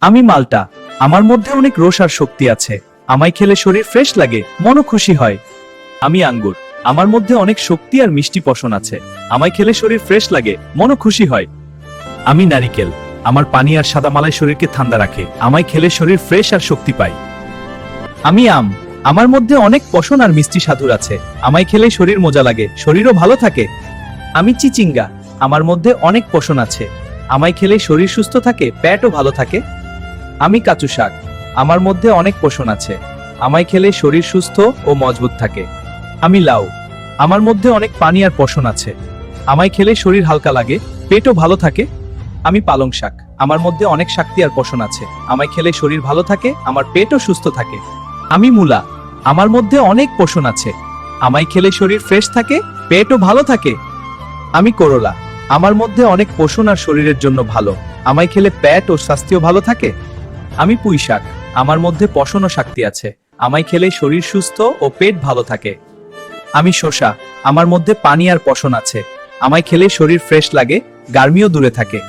আমি মালটা, আমার মধ্যে অনেক রস আর শক্তি আছে। আমায় খেলে শরীর ফ্রেশ লাগে, মনও খুশি হয়। আমি আঙ্গুর, আমার মধ্যে অনেক শক্তি আর মিষ্টি পশন আছে। আমায় খেলে শরীর ফ্রেশ লাগে, মনও খুশি হয়। আমি নারিকেল, আমার পানি আর সাদা মালাই শরীরকে ঠান্ডা রাখে। আমায় খেলে শরীর ফ্রেশ আর শক্তি পায়। আমি আম, আমার মধ্যে অনেক পশন আর মিষ্টি স্বাদুর আছে। আমায় খেলে শরীর মজা লাগে, শরীরও ভালো থাকে। আমি চিচিঙ্গা, আমার মধ্যে অনেক পশন আছে। আমায় খেলে শরীর সুস্থ থাকে, পেটও ভালো থাকে। আমি কাচু শাক, আমার মধ্যে অনেক পোষণ আছে। আমায় খেলে শরীর সুস্থ ও মজবুত থাকে। আমি লাউ, আমার মধ্যে অনেক পানি আর পোষণ আছে। আমায় খেলে শরীর হালকা লাগে, পেটও ভালো থাকে। আমি পালং শাক, আমার মধ্যে অনেক শক্তি আর পোষণ আছে। আমায় খেলে শরীর ভালো থাকে, আমার পেটও সুস্থ থাকে। আমি মূলা, আমার মধ্যে অনেক পোষণ আছে। আমায় খেলে শরীর ফ্রেশ থাকে, পেটও ভালো থাকে। আমি করলা, আমার মধ্যে অনেক পোষণ আর শরীরের জন্য ভালো। আমায় খেলে পেট ও স্বাস্থ্য ভালো থাকে। আমি পুঁই শাক, আমার মধ্যে পশন ও শক্তি আছে। আমায় খেলে শরীর সুস্থ ও পেট ভালো থাকে। আমি শসা, আমার মধ্যে পানি আর পশন আছে। আমায় খেলে শরীর ফ্রেশ লাগে, গার্মিও দূরে থাকে।